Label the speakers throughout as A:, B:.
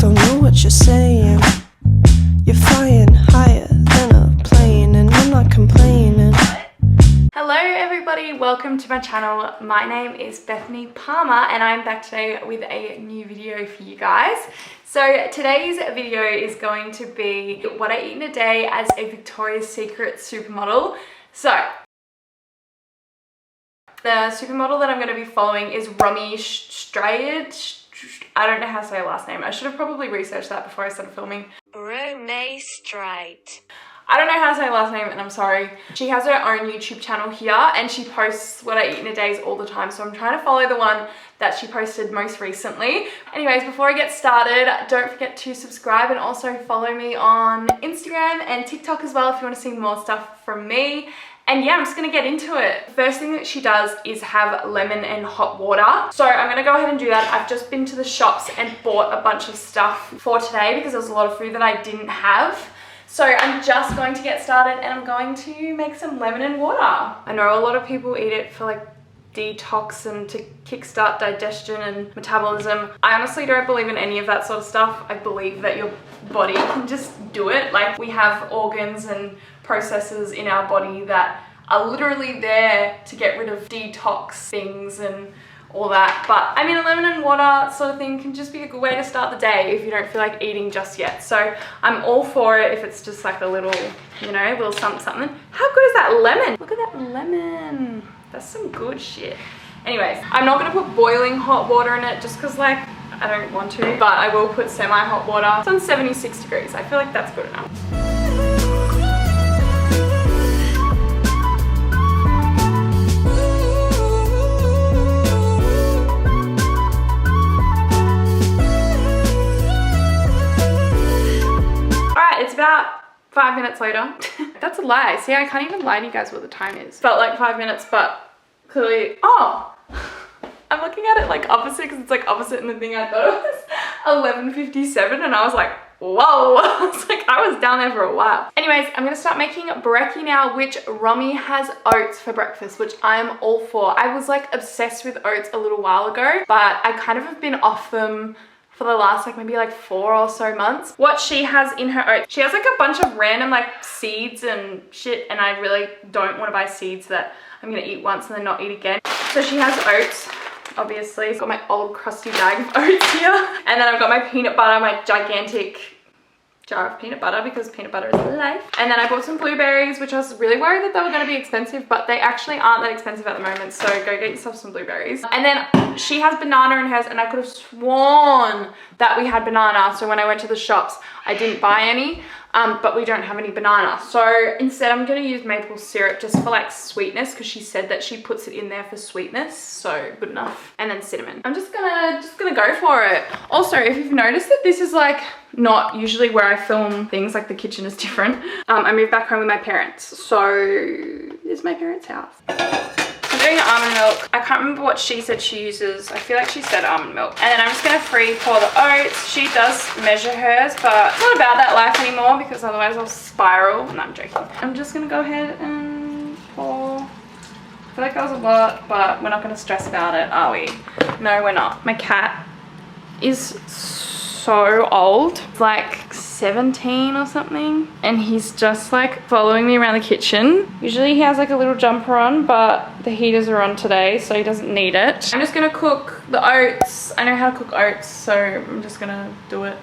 A: don't know what you're saying. You're flying higher than a plane, and I'm not complaining.
B: Hello everybody, welcome to my channel. My name is Bethany Palmer and I'm back today with a new video for you guys. So today's video is going to be what I eat in a day as a Victoria's Secret supermodel. So the supermodel that I'm going to be following is Romy Strayed. I don't know how to say her last name. I should have probably researched that before I started filming.
C: Romy Strayed.
B: I don't know how to say her last name and I'm sorry. She has her own YouTube channel here and she posts what I eat in a day all the time. So I'm trying to follow the one that she posted most recently. Anyways, before I get started, don't forget to subscribe and also follow me on Instagram and TikTok as well if you want to see more stuff from me. And yeah, I'm just gonna get into it. First thing that she does is have lemon and hot water. So I'm gonna go ahead and do that. I've just been to the shops and bought a bunch of stuff for today because there's a lot of food that I didn't have. So I'm just going to get started and I'm going to make some lemon and water. I know a lot of people eat it for like detox and to kickstart digestion and metabolism. I honestly don't believe in any of that sort of stuff. I believe that your body can just do it. Like we have organs and processes in our body that are literally there to get rid of detox things and all that. But I mean, a lemon and water sort of thing can just be a good way to start the day if you don't feel like eating just yet. So I'm all for it if it's just like a little, you know, little something something. How good is that lemon? Look at that lemon. That's some good shit. Anyways, I'm not gonna put boiling hot water in it just because like I don't want to, but I will put semi-hot water. It's on 76 degrees. I feel like that's good enough. It's about 5 minutes later. That's a lie. See, I can't even lie to you guys what the time is. Felt like 5 minutes, but clearly, oh, I'm looking at it like opposite because it's like opposite in the thing. I thought it was 11:57 and I was like, whoa. I was like, I was down there for a while. Anyways, I'm gonna start making brekkie now, which Romy has oats for breakfast, which I'm all for. I was like obsessed with oats a little while ago, but I kind of have been off them for the last like maybe like 4 or so months. What she has in her oats, she has like a bunch of random like seeds and shit, and I really don't want to buy seeds that I'm gonna eat once and then not eat again. So she has oats, obviously. I've got my old crusty bag of oats here, and then I've got my peanut butter, my gigantic jar of peanut butter because peanut butter is life. And then I bought some blueberries, which I was really worried that they were going to be expensive, but they actually aren't that expensive at the moment, so go get yourself some blueberries. And then she has banana in hers, and I could have sworn that we had banana, so when I went to the shops I didn't buy any, but we don't have any banana. So instead I'm going to use maple syrup just for like sweetness, because she said that she puts it in there for sweetness, so good enough. And then cinnamon. I'm just gonna go for it. Also, if you've noticed that this is like not usually where I film things, like the kitchen is different. I moved back home with my parents, so this is my parents' house. I'm doing almond milk. I can't remember what she said she uses. I feel like she said almond milk. And then I'm just gonna free pour the oats. She does measure hers, but it's not about that life anymore because otherwise I'll spiral. No, I'm joking. I'm just gonna go ahead and pour. I feel like that was a lot, but we're not gonna stress about it, are we? No, we're not. My cat is so old. It's like 17 or something, and he's just like following me around the kitchen. Usually he has like a little jumper on, but the heaters are on today, so he doesn't need it. I'm just gonna cook the oats. I know how to cook oats, so I'm just gonna do it.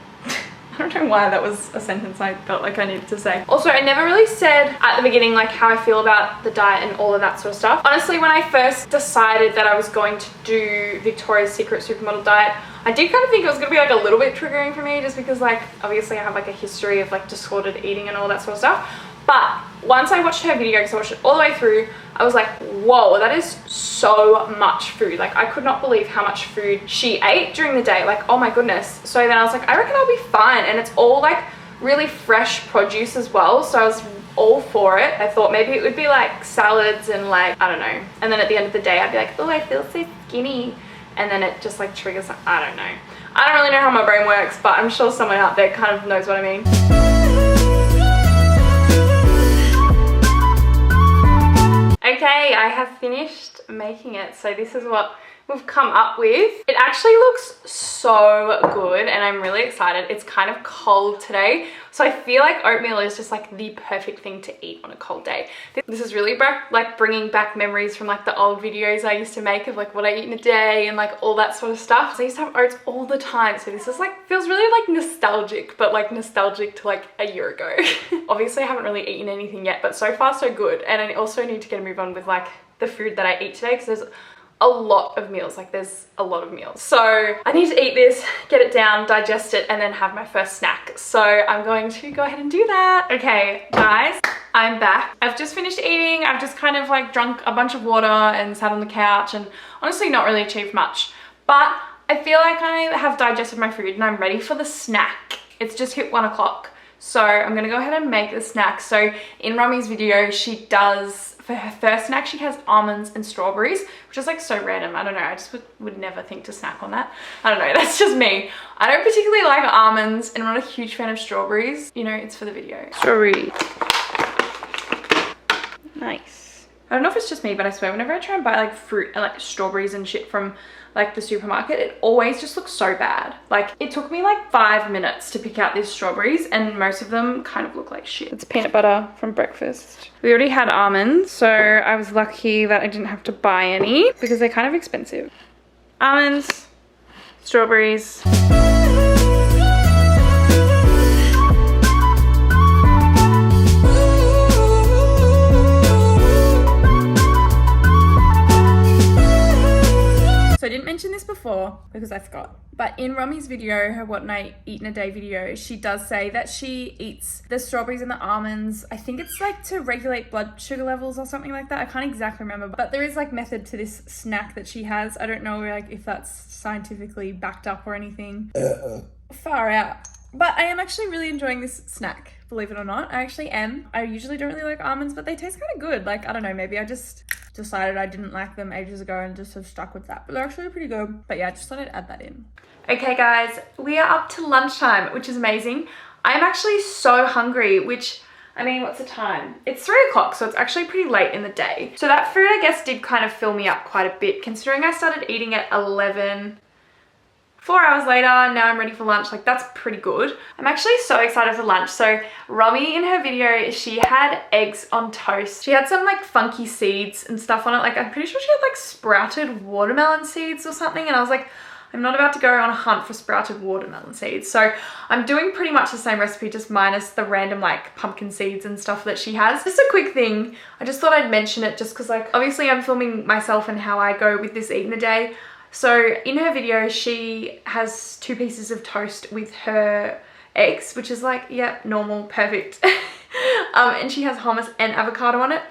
B: I don't know why that was a sentence I felt like I needed to say. Also, I never really said at the beginning like how I feel about the diet and all of that sort of stuff. Honestly, when I first decided that I was going to do Victoria's Secret supermodel diet, I did kind of think it was gonna be like a little bit triggering for me, just because like obviously I have like a history of like disordered eating and all that sort of stuff. But once I watched her video, because I watched it all the way through, I was like, whoa, that is so much food. Like I could not believe how much food she ate during the day. Like, oh my goodness. So then I was like, I reckon I'll be fine. And it's all like really fresh produce as well. So I was all for it. I thought maybe it would be like salads and like, I don't know. And then at the end of the day, I'd be like, oh, I feel so skinny. And then it just like triggers, I don't know. I don't really know how my brain works, but I'm sure someone out there kind of knows what I mean. Okay, I have finished making it. So this is what we've come up with. It actually looks so good and I'm really excited. It's kind of cold today, so I feel like oatmeal is just like the perfect thing to eat on a cold day. This is really like bringing back memories from like the old videos I used to make of like what I eat in a day and like all that sort of stuff. So I used to have oats all the time, so this is like feels really like nostalgic, but like nostalgic to like a year ago. Obviously I haven't really eaten anything yet, but so far so good. And I also need to get a move on with like the food that I eat today, because there's a lot of meals, like there's a lot of meals. So I need to eat this, get it down, digest it, and then have my first snack. So I'm going to go ahead and do that. Okay, guys, I'm back. I've just finished eating. I've just kind of like drunk a bunch of water and sat on the couch and honestly not really achieved much. But I feel like I have digested my food and I'm ready for the snack. It's just hit 1 o'clock. So I'm gonna go ahead and make the snack. So in Rummy's video, she does, for her first snack, she has almonds and strawberries, which is like so random. I don't know, I just would never think to snack on that. I don't know, that's just me. I don't particularly like almonds and I'm not a huge fan of strawberries. You know, it's for the video. Strawberry. Nice. I don't know if it's just me, but I swear whenever I try and buy like fruit and like strawberries and shit from like the supermarket, it always just looks so bad. Like it took me like 5 minutes to pick out these strawberries and most of them kind of look like shit. It's peanut butter from breakfast. We already had almonds, so I was lucky that I didn't have to buy any because they're kind of expensive. Almonds, strawberries. So I didn't mention this before because I forgot, but in Rummy's video, her what I eat in a day video, she does say that she eats the strawberries and the almonds. I think it's like to regulate blood sugar levels or something like that. I can't exactly remember, but there is like method to this snack that she has. I don't know like if that's scientifically backed up or anything. Far out. But I am actually really enjoying this snack, believe it or not. I actually am. I usually don't really like almonds, but they taste kind of good. Like, I don't know, maybe I just decided I didn't like them ages ago and just have stuck with that. But they're actually pretty good. But yeah, I just thought I'd add that in. Okay guys, we are up to lunchtime, which is amazing. I'm actually so hungry, which, I mean, what's the time? It's 3 o'clock, so it's actually pretty late in the day. So that food, I guess, did kind of fill me up quite a bit, considering I started eating at 11. 4 hours later, now I'm ready for lunch. Like, that's pretty good. I'm actually so excited for lunch. So Rummy, in her video, she had eggs on toast. She had some like funky seeds and stuff on it. Like, I'm pretty sure she had like sprouted watermelon seeds or something. And I was like, I'm not about to go on a hunt for sprouted watermelon seeds. So I'm doing pretty much the same recipe, just minus the random like pumpkin seeds and stuff that she has. Just a quick thing. I just thought I'd mention it just because like, obviously I'm filming myself and how I go with this eat in a day. So in her video, she has 2 pieces of toast with her eggs, which is like, yeah, normal, perfect. And she has hummus and avocado on it.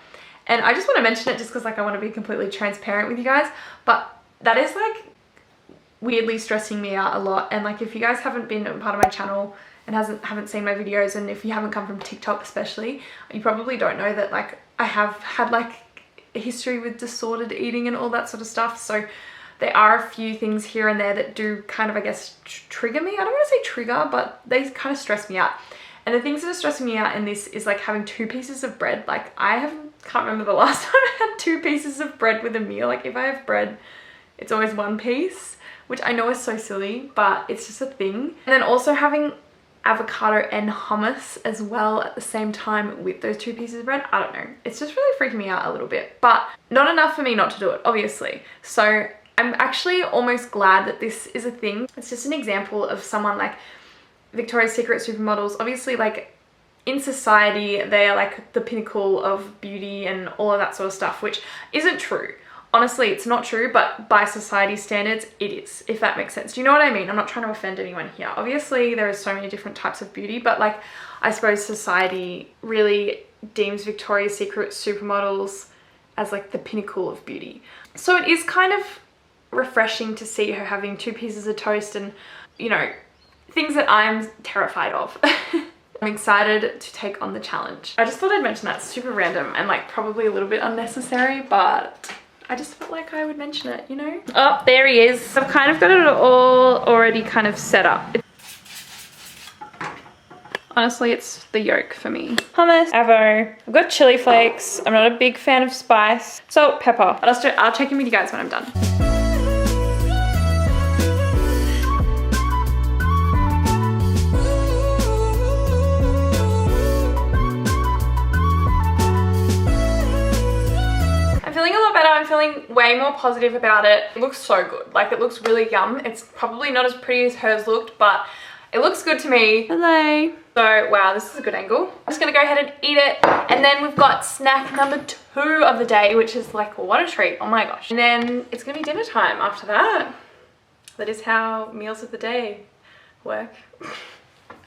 B: And I just want to mention it just because like I want to be completely transparent with you guys. But that is like weirdly stressing me out a lot. And like if you guys haven't been a part of my channel and haven't seen my videos, and if you haven't come from TikTok especially, you probably don't know that like I have had like a history with disordered eating and all that sort of stuff. So there are a few things here and there that do kind of, I guess, trigger me. I don't want to say trigger, but they kind of stress me out. And the things that are stressing me out in this is like having 2 pieces of bread. Like can't remember the last time I had 2 pieces of bread with a meal. Like if I have bread, it's always 1 piece, which I know is so silly, but it's just a thing. And then also having avocado and hummus as well at the same time with those 2 pieces of bread. I don't know. It's just really freaking me out a little bit, but not enough for me not to do it, obviously. So I'm actually almost glad that this is a thing. It's just an example of someone like Victoria's Secret supermodels. Obviously, like in society, they are like the pinnacle of beauty and all of that sort of stuff, which isn't true. Honestly, it's not true, but by society standards, it is, if that makes sense. Do you know what I mean? I'm not trying to offend anyone here. Obviously, there are so many different types of beauty, but like, I suppose society really deems Victoria's Secret supermodels as like the pinnacle of beauty. So it is kind of refreshing to see her having 2 pieces of toast and, you know, things that I'm terrified of. I'm excited to take on the challenge. I just thought I'd mention that. It's super random and like probably a little bit unnecessary, but I just felt like I would mention it, you know? Oh, there he is. I've kind of got it all already kind of set up. Honestly, it's the yolk for me. Hummus, avo. I've got chili flakes. I'm not a big fan of spice. Salt, pepper. I'll check in with you guys when I'm done. feeling way more positive about it. It looks so good. Like, it looks really yum. It's probably not as pretty as hers looked, but it looks good to me. Hello. So, wow, this is a good angle. I'm just gonna go ahead and eat it. And then we've got snack number 2 of the day, which is like, what a treat. Oh my gosh. And then it's gonna be dinner time after that. That is how meals of the day work.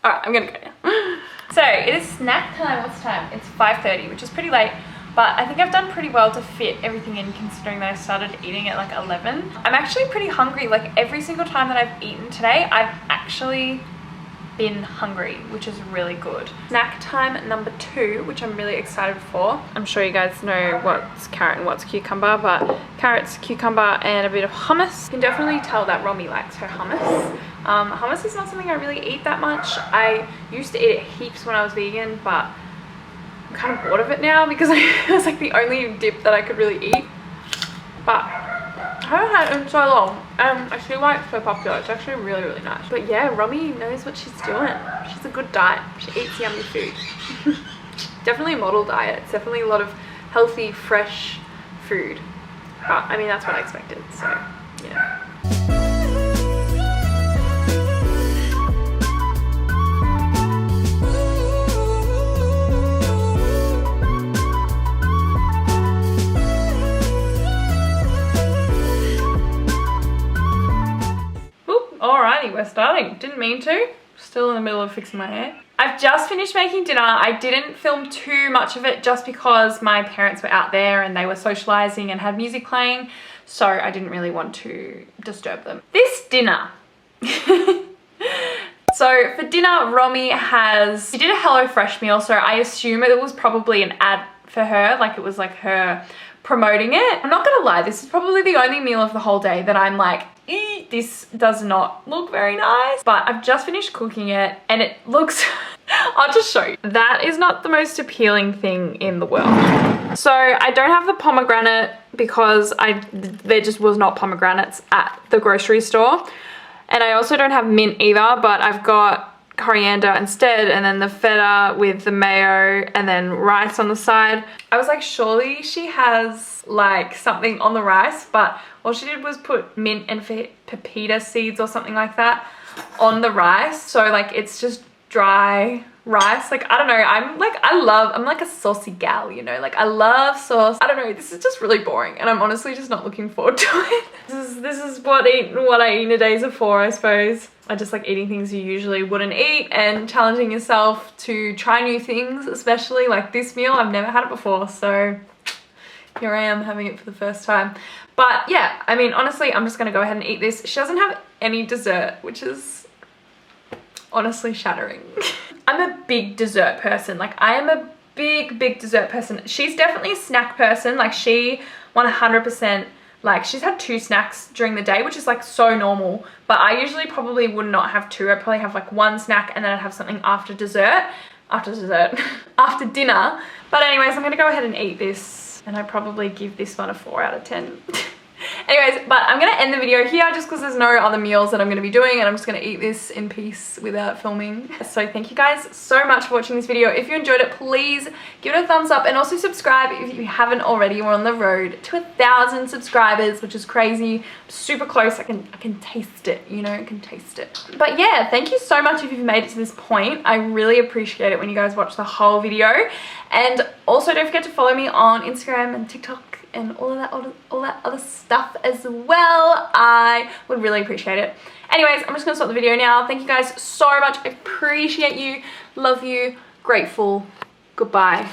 B: All right, I'm gonna go now. So it is snack time. What's the time? It's 5:30, which is pretty late, but I think I've done pretty well to fit everything in considering that I started eating at like 11. I'm actually pretty hungry. Like every single time that I've eaten today, I've actually been hungry, which is really good. Snack time number 2, which I'm really excited for. I'm sure you guys know what's carrot and what's cucumber, but carrots, cucumber, and a bit of hummus. You can definitely tell that Romy likes her hummus. Hummus is not something I really eat that much. I used to eat it heaps when I was vegan, but I'm kind of bored of it now because it was like the only dip that I could really eat. But I haven't had it in so long. I see why it's so popular. It's actually really, really nice. But yeah, Romy knows what she's doing. She's a good diet. She eats yummy food. Definitely a model diet. It's definitely a lot of healthy, fresh food. But I mean, that's what I expected. So, yeah. Alrighty, we're starting. Didn't mean to. Still in the middle of fixing my hair. I've just finished making dinner. I didn't film too much of it just because my parents were out there and they were socializing and had music playing, so I didn't really want to disturb them. This dinner. So for dinner, Romy she did a HelloFresh meal, so I assume it was probably an ad for her, like it was like her promoting it. I'm not gonna lie, this is probably the only meal of the whole day that I'm like, this does not look very nice. But I've just finished cooking it and it looks, I'll just show you. That is not the most appealing thing in the world. So I don't have the pomegranate because there just was not pomegranates at the grocery store. And I also don't have mint either, but I've got coriander instead, and then the feta with the mayo and then rice on the side. I was like, surely she has like something on the rice, but all she did was put mint and pepita seeds or something like that on the rice. So like it's just dry rice. Like, I don't know, I'm like a saucy gal, you know, like I love sauce. I don't know, this is just really boring and I'm honestly just not looking forward to it. This is what I eat in a days are for, I suppose. I just like eating things you usually wouldn't eat and challenging yourself to try new things, especially like this meal. I've never had it before, so here I am having it for the first time. But yeah, I mean, honestly, I'm just gonna go ahead and eat this. She doesn't have any dessert, which is honestly shattering. I'm a big dessert person. Like, I am a big dessert person. She's definitely a snack person. Like, she 100%, like, she's had 2 snacks during the day, which is like so normal. But I usually probably would not have 2. I'd probably have like 1 snack and then I'd have something after dessert. After dinner. But anyways, I'm gonna go ahead and eat this. And I probably give this one a 4 out of 10. Anyways, but I'm gonna end the video here just because there's no other meals that I'm gonna be doing and I'm just gonna eat this in peace without filming. So thank you guys so much for watching this video. If you enjoyed it, please give it a thumbs up and also subscribe if you haven't already. We're on the road to 1,000 subscribers, which is crazy. Super close. I can taste it, you know, I can taste it. But yeah, thank you so much if you've made it to this point. I really appreciate it when you guys watch the whole video. And also don't forget to follow me on Instagram and TikTok and all that other stuff as well. I would really appreciate it. Anyways, I'm just gonna stop the video now. Thank you guys so much. I appreciate you, love you, grateful. Goodbye.